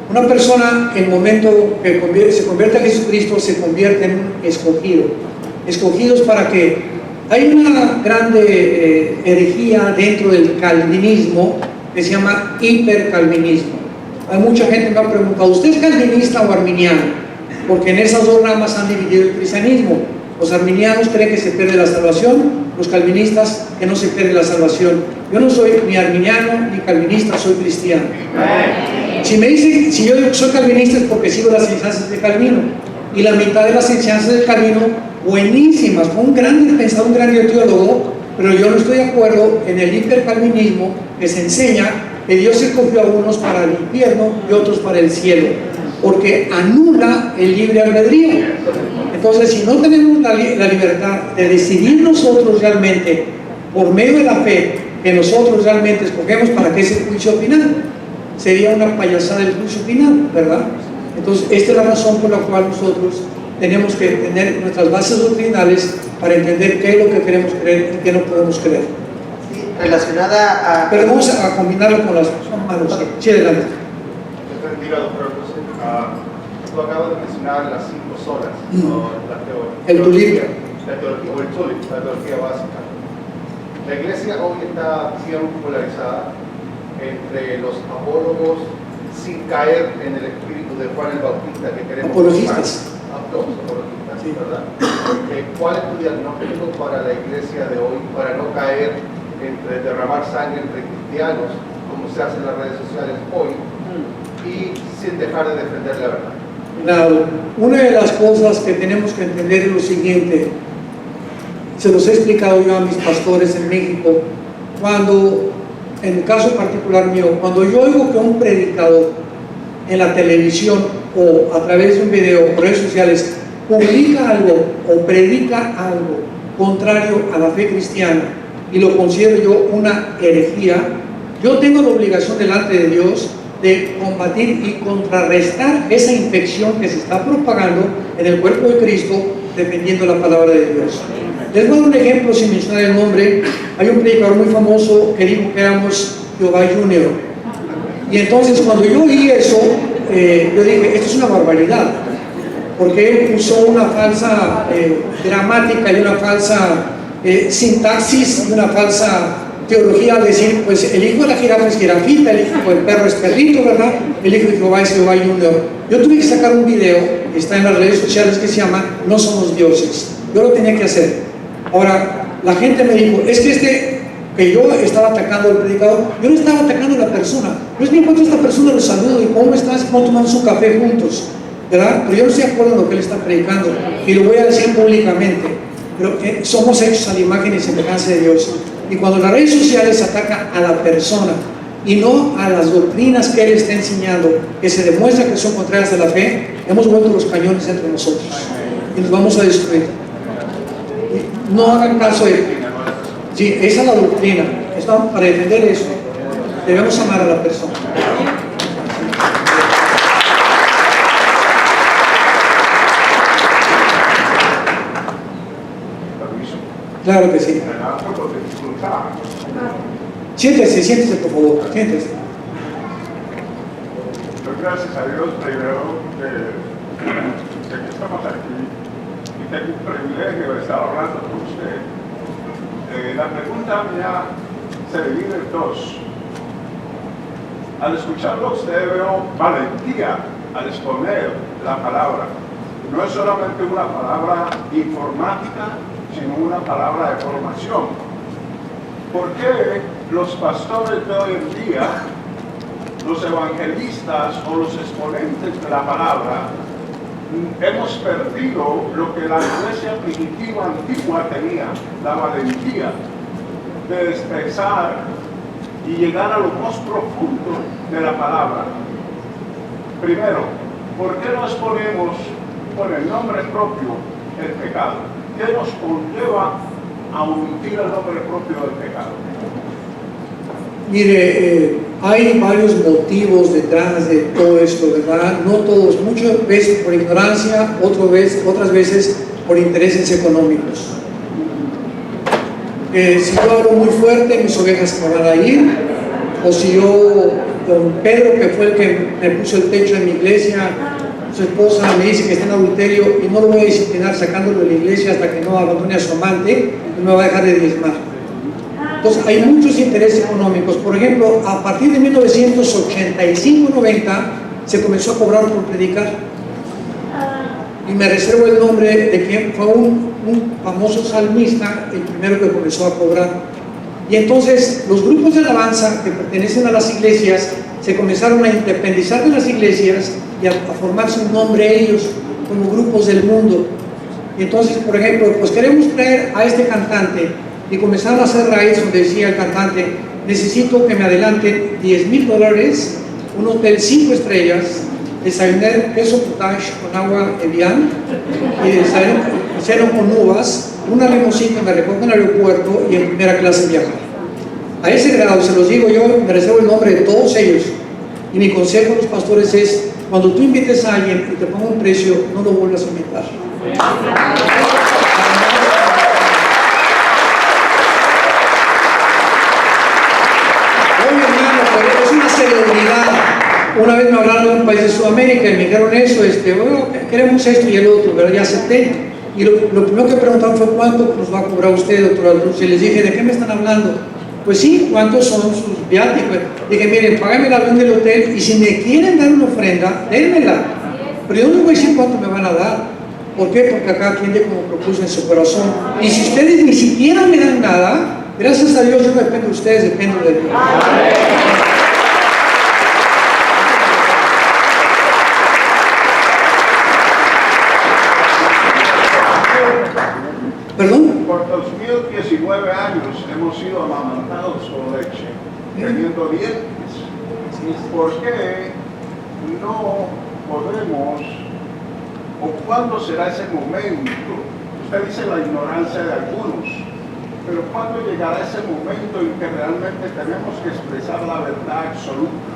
Una persona, en el momento que se convierte a Jesucristo, se convierte en un escogido. Escogidos para que hay una grande herejía dentro del calvinismo que se llama hipercalvinismo. Hay mucha gente que me ha preguntado, ¿usted es calvinista o arminiano? Porque en esas dos ramas han dividido el cristianismo. Los arminianos creen que se pierde la salvación, los calvinistas que no se pierde la salvación. Yo no soy ni arminiano ni calvinista, soy cristiano. Si me dicen, si yo soy calvinista es porque sigo las enseñanzas de Calvino. y la mitad de las enseñanzas del Calvino, buenísimas. Fue un gran pensador, un gran teólogo, pero yo no estoy de acuerdo en el hipercalvinismo que se enseña que Dios escogió a unos para el infierno y otros para el cielo, porque anula el libre albedrío. Entonces, si no tenemos la libertad de decidir nosotros realmente, por medio de la fe, que nosotros realmente escogemos para que ese juicio final, sería una payasada el juicio final, ¿verdad? Entonces, esta es la razón por la cual nosotros tenemos que tener nuestras bases doctrinales para entender qué es lo que queremos creer y qué no podemos creer. Sí, relacionada a... Pero vamos a combinarlo con las manos. Sí, adelante. Mira, doctor, tú acabas de mencionar las 5 solas, ¿no? El tulip. La teología, o el tulip, la teología básica. La iglesia hoy está siendo polarizada entre los apólogos sin caer en el espíritu de Juan el Bautista que queremos. Apologistas. Apologistas, Sí. ¿verdad? ¿Cuál es tu diagnóstico para la iglesia de hoy para no caer entre derramar sangre entre cristianos, como se hace en las redes sociales hoy, y sin dejar de defender la verdad? Claro, una de las cosas que tenemos que entender es lo siguiente. Se los he explicado yo a mis pastores en México. Cuando, en el caso particular mío, cuando yo oigo que un predicador en la televisión o a través de un video o redes sociales publica algo o predica algo contrario a la fe cristiana y lo considero yo una herejía, yo tengo la obligación delante de Dios de combatir y contrarrestar esa infección que se está propagando en el cuerpo de Cristo defendiendo la palabra de Dios. Les voy a dar un ejemplo sin mencionar el nombre. Hay un predicador muy famoso que dijo que éramos Jehová Junior. Y entonces cuando yo oí eso, yo dije, esto es una barbaridad, porque él usó una falsa gramática y una falsa sintaxis y una falsa teología al decir, pues el hijo de la jirafa es jirafita, el hijo del perro es perrito, ¿verdad? El hijo de Jehová es Jehová Junior. Yo tuve que sacar un video, que está en las redes sociales, que se llama No somos dioses. Yo lo tenía que hacer. Ahora, la gente me dijo, es que que yo estaba atacando al predicador, yo no estaba atacando a la persona. Yo es que encuentro a esta persona, lo saludo y ¿cómo estás? ¿Cómo tomamos un café juntos? ¿Verdad? Pero yo no estoy de acuerdo en lo que él está predicando y lo voy a decir públicamente. Pero somos hechos a la imagen y semejanza de Dios. Y cuando las redes sociales atacan a la persona y no a las doctrinas que él está enseñando, que se demuestra que son contrarias a la fe, hemos vuelto los cañones entre nosotros y nos vamos a destruir. No hagan caso de... Sí, esa es la doctrina. Para defender eso, debemos amar a la persona. Claro que sí. Siéntese, por favor. Siéntese. Gracias a Dios, primero, que estamos aquí y tengo un privilegio de estar hablando con usted. La pregunta mía se divide en dos. Al escucharlo usted veo valentía al exponer la palabra. No es solamente una palabra informática, sino una palabra de formación. ¿Por qué los pastores de hoy en día, los evangelistas o los exponentes de la palabra, hemos perdido lo que la iglesia primitiva antigua tenía, la valentía de expresar y llegar a lo más profundo de la palabra? Primero, ¿por qué nos ponemos por el nombre propio el pecado? ¿Qué nos conlleva a omitir el nombre propio del pecado? Mire, hay varios motivos detrás de todo esto, ¿verdad? No todos, muchas veces por ignorancia, otras veces por intereses económicos. Si yo hablo muy fuerte, mis ovejas se van a ir, o si yo, don Pedro, que fue el que me puso el techo en mi iglesia, su esposa me dice que está en adulterio y no lo voy a disciplinar sacándolo de la iglesia hasta que no abandone a su amante, y me va a dejar de diezmar. Entonces hay muchos intereses económicos. Por ejemplo, a partir de 1985-90 se comenzó a cobrar por predicar, y me reservo el nombre de quien fue un famoso salmista, el primero que comenzó a cobrar. Y entonces los grupos de alabanza que pertenecen a las iglesias se comenzaron a independizar de las iglesias y a formarse un nombre ellos. como grupos del mundo. Y entonces, por ejemplo, pues queremos traer a este cantante y comenzaron a hacer raíz donde decía el cantante, necesito que me adelanten $10,000, un hotel 5 estrellas, desayunar queso potage con agua Evian y desayuno con uvas, una limusina que me recoge en el aeropuerto y en primera clase viajar. A ese grado, se los digo yo, me reservo el nombre de todos ellos. Y mi consejo a los pastores es, cuando tú invites a alguien y te ponga un precio, no lo vuelvas a invitar. Oye, hermano, pero es una celebridad. Una vez me hablaron de un país de Sudamérica y me dijeron eso, bueno, queremos esto y el otro, pero ya acepté. Y lo primero que preguntaron fue, ¿cuánto nos va a cobrar usted, doctor Alonso? Y les dije, ¿de qué me están hablando? Pues sí, ¿cuántos son sus viáticos? Dije, miren, págame el avión del hotel y si me quieren dar una ofrenda, dénmela. Pero yo no les voy a decir cuánto me van a dar. ¿Por qué? Porque acá quien de como propuso en su corazón. Y si ustedes ni siquiera me dan nada, gracias a Dios yo no dependo de ustedes, dependo de Dios. ¿Perdón? Por 2019 años hemos sido amamantados con leche, teniendo dientes. ¿Por qué no podemos, o cuándo será ese momento? Usted dice la ignorancia de algunos, pero ¿cuándo llegará ese momento en que realmente tenemos que expresar la verdad absoluta?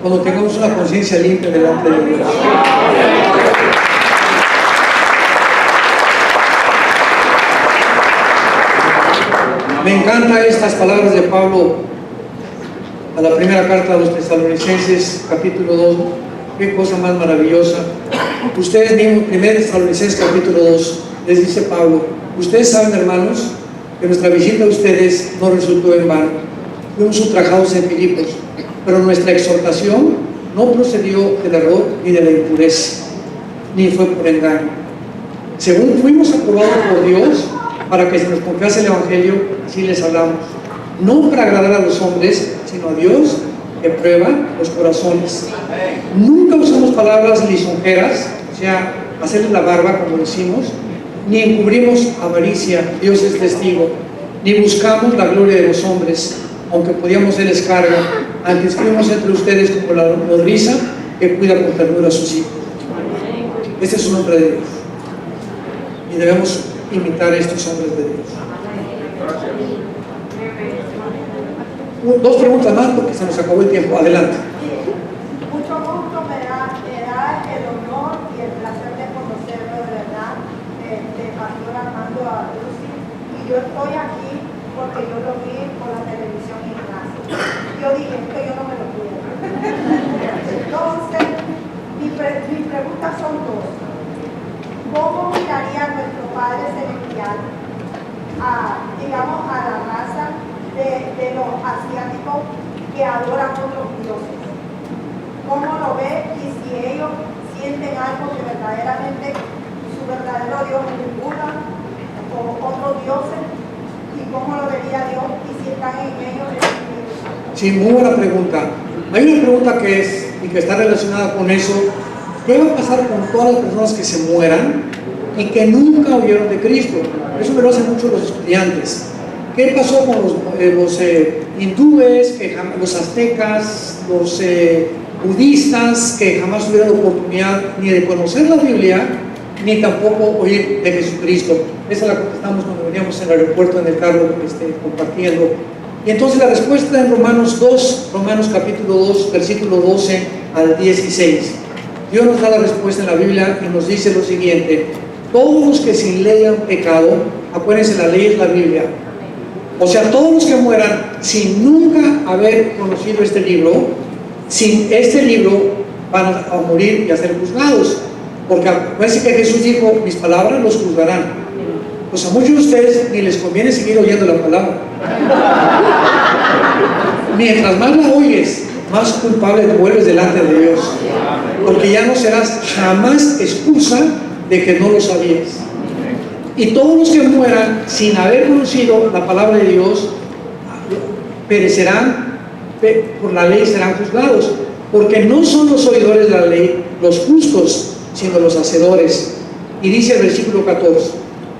Cuando tengamos una conciencia limpia delante de Dios. Me encantan estas palabras de Pablo a la primera carta a los Tesalonicenses, capítulo 2. Qué cosa más maravillosa. Ustedes mismos, 1 Tesalonicenses, capítulo 2, les dice Pablo, ustedes saben, hermanos, que nuestra visita a ustedes no resultó en vano. Fuimos ultrajados en Filipos, pero nuestra exhortación no procedió del error ni de la impureza, ni fue por engaño. Según fuimos aprobados por Dios, para que se nos confiase el Evangelio, así les hablamos. No para agradar a los hombres, sino a Dios, que prueba los corazones. Nunca usamos palabras lisonjeras, o sea, hacerles la barba, como decimos, ni encubrimos avaricia, Dios es testigo, ni buscamos la gloria de los hombres, aunque podíamos ser carga, antes fuimos entre ustedes como la nodriza que cuida con ternura a sus hijos. Este es un hombre de Dios. Y debemos imitar a estos hombres de Dios. Dos preguntas más porque se nos acabó el tiempo. Adelante. Mucho gusto me da el honor y el placer de conocerlo de verdad, de Pastor Armando a Lucy. Y yo estoy aquí porque yo lo vi por la televisión y clase. Yo dije, esto yo no me lo puedo. Entonces, mis preguntas son dos. ¿Cómo miraría nuestro Padre Celestial digamos, a la raza de los asiáticos que adoran otros dioses? ¿Cómo lo ve? Y si ellos sienten algo que verdaderamente su verdadero Dios es Buda o otros dioses, ¿y cómo lo vería Dios? Y si están en ellos el Espíritu Santo. Sí, muy buena pregunta. Hay una pregunta que es, y que está relacionada con eso. ¿Qué va a pasar con todas las personas que se mueran y que nunca oyeron de Cristo? Eso me lo hacen mucho los estudiantes. ¿Qué pasó con los hindúes, los aztecas, los budistas, que jamás tuvieron la oportunidad ni de conocer la Biblia, ni tampoco oír de Jesucristo? Esa la contestamos cuando veníamos en el aeropuerto en el carro compartiendo. Y entonces la respuesta en Romanos capítulo 2, versículo 12 al 16. Dios nos da la respuesta en la Biblia y nos dice lo siguiente: todos los que sin ley han pecado, acuérdense, la ley es la Biblia, o sea, todos los que mueran sin nunca haber conocido este libro, sin este libro van a morir y a ser juzgados, porque acuérdense que Jesús dijo, mis palabras los juzgarán. Pues a muchos de ustedes ni les conviene seguir oyendo la palabra. Mientras más la oyes, más culpable te vuelves delante de Dios, porque ya no serás jamás excusa de que no lo sabías. Y todos los que mueran sin haber conocido la palabra de Dios perecerán, por la ley serán juzgados, porque no son los oidores de la ley los justos, sino los hacedores. Y dice el versículo 14,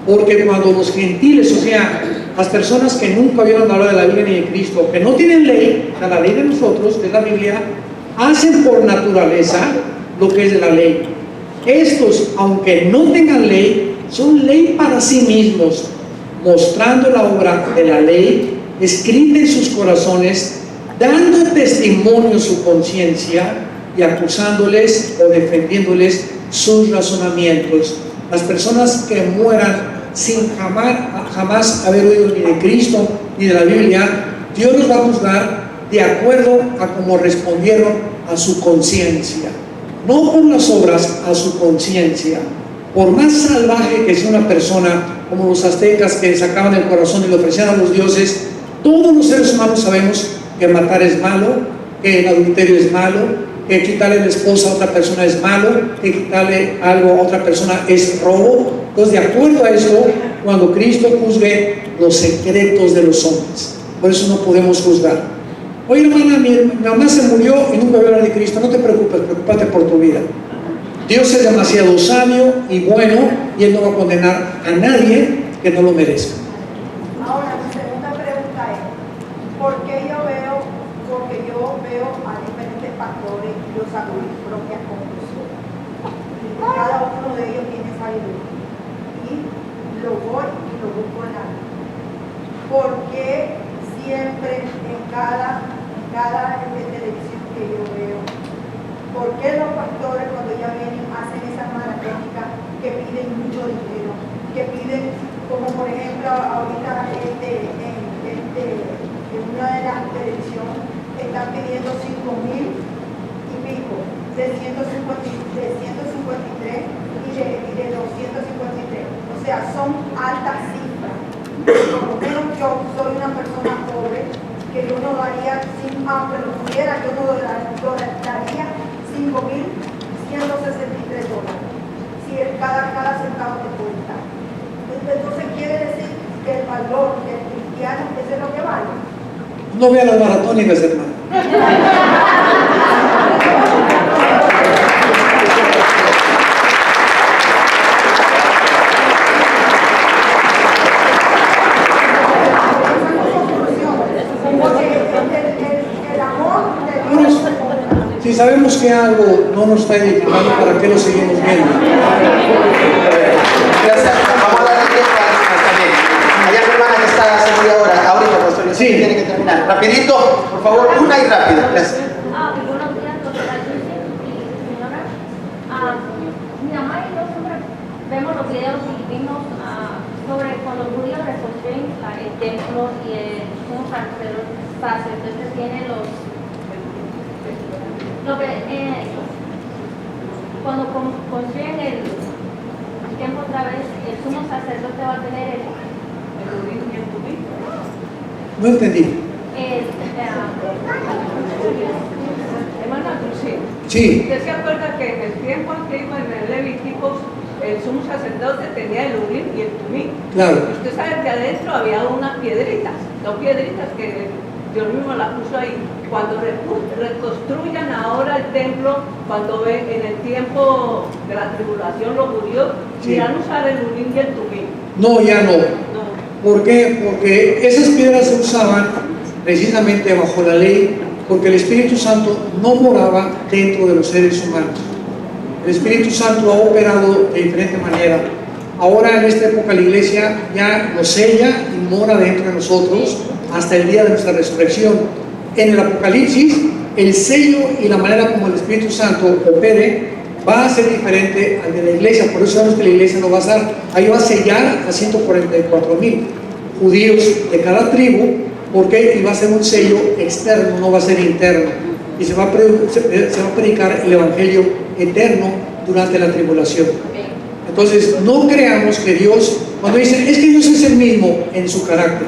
porque cuando los gentiles, o sea, las personas que nunca oyeron hablar de la Biblia ni de Cristo, que no tienen ley, o sea, la ley de nosotros, que es la Biblia, hacen por naturaleza lo que es de la ley. Estos, aunque no tengan ley, son ley para sí mismos, mostrando la obra de la ley escrita en sus corazones, dando testimonio su conciencia y acusándoles o defendiéndoles sus razonamientos. Las personas que mueran sin jamás haber oído ni de Cristo ni de la Biblia, Dios los va a juzgar de acuerdo a cómo respondieron a su conciencia, no por las obras, a su conciencia. Por más salvaje que sea una persona, como los aztecas que sacaban el corazón y lo ofrecían a los dioses, todos los seres humanos sabemos que matar es malo, que el adulterio es malo, que quitarle la esposa a otra persona es malo, que quitarle algo a otra persona es robo. Entonces, de acuerdo a esto, cuando Cristo juzgue los secretos de los hombres, por eso no podemos juzgar. Oye, hermana, mi mamá se murió y nunca voy a hablar de Cristo. No te preocupes, preocúpate por tu vida. Dios es demasiado sabio y bueno, y Él no va a condenar a nadie que no lo merezca. Ahora, mi segunda pregunta es, ¿por qué yo veo a diferentes pastores y yo saco mis propias conclusiones? Cada uno de ellos tiene sabiduría y lo voy y lo busco en la vida. ¿Por qué siempre en cada televisión que yo veo, por qué los pastores cuando ya vienen hacen esas maratónicas que piden mucho dinero, que piden, como por ejemplo ahorita en una de las televisiones están pidiendo 5.000 y pico, de 153 y de 253, o sea, son altas cifras. Por lo menos yo soy una persona pobre que yo no daría, aunque lo pudiera, yo no daría $5.163 si cada centavo te cuenta. Entonces quiere decir que el valor del cristiano es lo que vale. No vea las maratónicas, hermano. Si sabemos que algo no nos está edificando, ¿para qué lo seguimos viendo? Gracias. Vamos a darle tiempo a las también. Hay una hermana que está hace media hora. Ahorita, pastor, yo sé que tiene que terminar. Rapidito, por favor, una y rápido. Gracias. Buenos días, doctora Lucy y señora. Mi mamá y yo siempre vemos los videos y vimos sobre cuando los judíos reconstruyen el templo y el sumo sacerdote tiene cuando construyen el templo otra vez, el sumo sacerdote va a tener el No entendí. Hermana Dulce, Sí. ¿usted se acuerda que en el tiempo antiguo, en el Levítico, el sumo sacerdote tenía el Urim y el Tumim? Claro. Y usted sabe que adentro había unas piedritas, dos piedritas que Dios mismo las puso ahí. Cuando reconstruyan ahora el templo, cuando ven en el tiempo de la tribulación los judíos, irán a usar el Urim y el Tumim. No, ya no. ¿Por qué? Porque esas piedras se usaban precisamente bajo la ley, porque el Espíritu Santo no moraba dentro de los seres humanos. El Espíritu Santo ha operado de diferente manera. Ahora en esta época la iglesia ya nos sella y mora dentro de nosotros hasta el día de nuestra resurrección. En el Apocalipsis, el sello y la manera como el Espíritu Santo opere va a ser diferente al de la iglesia. Por eso sabemos que la iglesia no va a estar, ahí va a sellar a 144,000 judíos de cada tribu, porque va a ser un sello externo, no va a ser interno, y se va a predicar el evangelio eterno durante la tribulación. Entonces no creamos que Dios, cuando dicen es que Dios es el mismo en su carácter,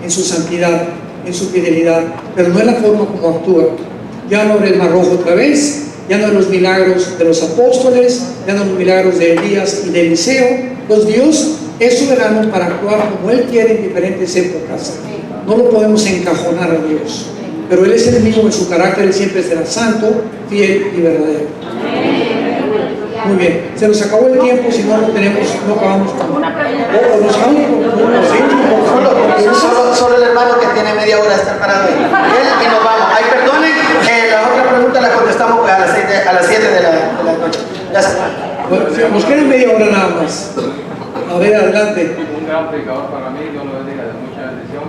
en su santidad, en su fidelidad, pero no es la forma como actúa. Ya no abre el mar rojo otra vez, ya no los milagros de los apóstoles, ya no los milagros de Elías y de Eliseo. Pues Dios es soberano para actuar como Él quiere en diferentes épocas. No lo podemos encajonar a Dios, pero Él es el mismo en su carácter. Él siempre será santo, fiel y verdadero. Muy bien, se nos acabó el tiempo, si no, no acabamos con... Una pregunta. O nos acabamos Solo el hermano que tiene media hora de estar parado ahí. Él y nos vamos. Ay, perdonen, la otra pregunta la contestamos pues, a las 7 de la noche. Ya está. Bueno, sí, nos queda media hora nada más. A ver, adelante. Un gran predicador para mí, Dios lo bendiga, de mucha bendición.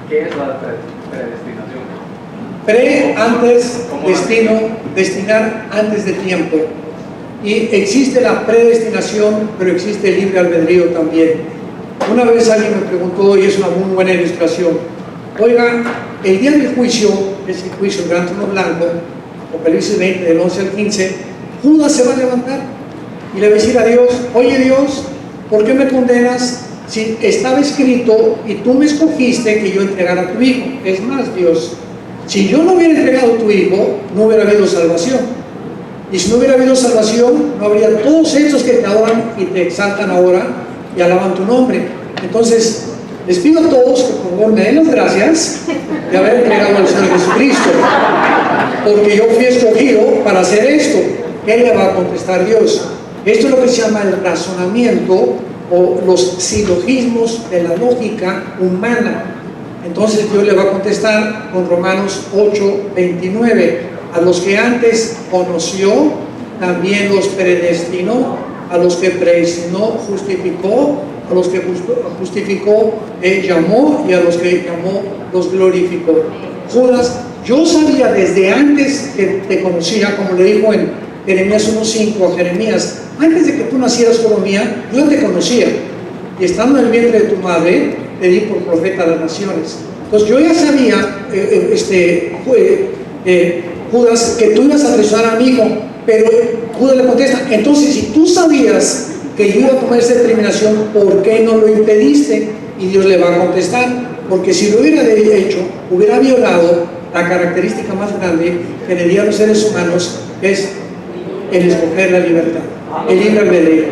¿Qué es la predestinación? Antes, destino, destinar antes de tiempo. Y existe la predestinación, pero existe el libre albedrío también. Una vez alguien me preguntó, y es una muy buena ilustración, oiga, el día del juicio, es el juicio del gran trono blanco, Apocalipsis 20, del 11 al 15, Judas se va a levantar y le va a decir a Dios, oye Dios, ¿por qué me condenas si estaba escrito y tú me escogiste que yo entregara a tu hijo? Es más, Dios, si yo no hubiera entregado a tu hijo, no hubiera habido salvación. Y si no hubiera habido salvación, no habría todos estos que te adoran y te exaltan ahora y alaban tu nombre. Entonces, les pido a todos que por favor me den las gracias de haber entregado al Señor Jesucristo, porque yo fui escogido para hacer esto. ¿Qué le va a contestar Dios? Esto es lo que se llama el razonamiento o los silogismos de la lógica humana. Entonces Dios le va a contestar con Romanos 8:29. A los que antes conoció, también los predestinó. A los que predestinó, justificó. A los que justificó, llamó. Y a los que llamó, los glorificó. Judas, yo sabía desde antes que te conocía, como le dijo en Jeremías 1:5 a Jeremías, antes de que tú nacieras como mía, yo te conocía. Y estando en el vientre de tu madre, te di por profeta a las naciones. Entonces yo ya sabía, Judas, que tú ibas a traicionar a mi hijo, pero Judas le contesta, entonces si tú sabías que yo iba a tomar esa determinación, ¿por qué no lo impediste? Y Dios le va a contestar, porque si lo hubiera hecho, hubiera violado la característica más grande que le dio a los seres humanos, que es el escoger la libertad, el libre albedrío.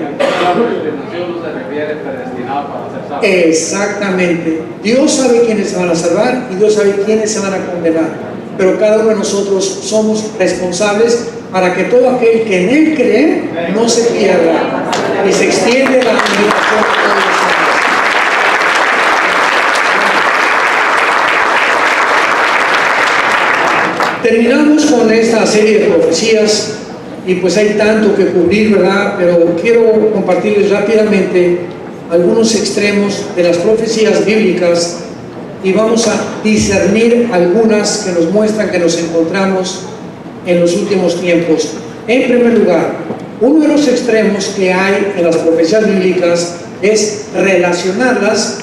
La predestinación no se refiere predestinado para ser salvo. Exactamente. Dios sabe quiénes se van a salvar y Dios sabe quiénes se van a condenar. Pero cada uno de nosotros somos responsables para que todo aquel que en Él cree no se pierda y se extiende la comunicación a todos los demás. Terminamos con esta serie de profecías y pues hay tanto que cubrir, ¿verdad? Pero quiero compartirles rápidamente algunos extremos de las profecías bíblicas y vamos a discernir algunas que nos muestran que nos encontramos en los últimos tiempos. En primer lugar, uno de los extremos que hay en las profecías bíblicas es relacionarlas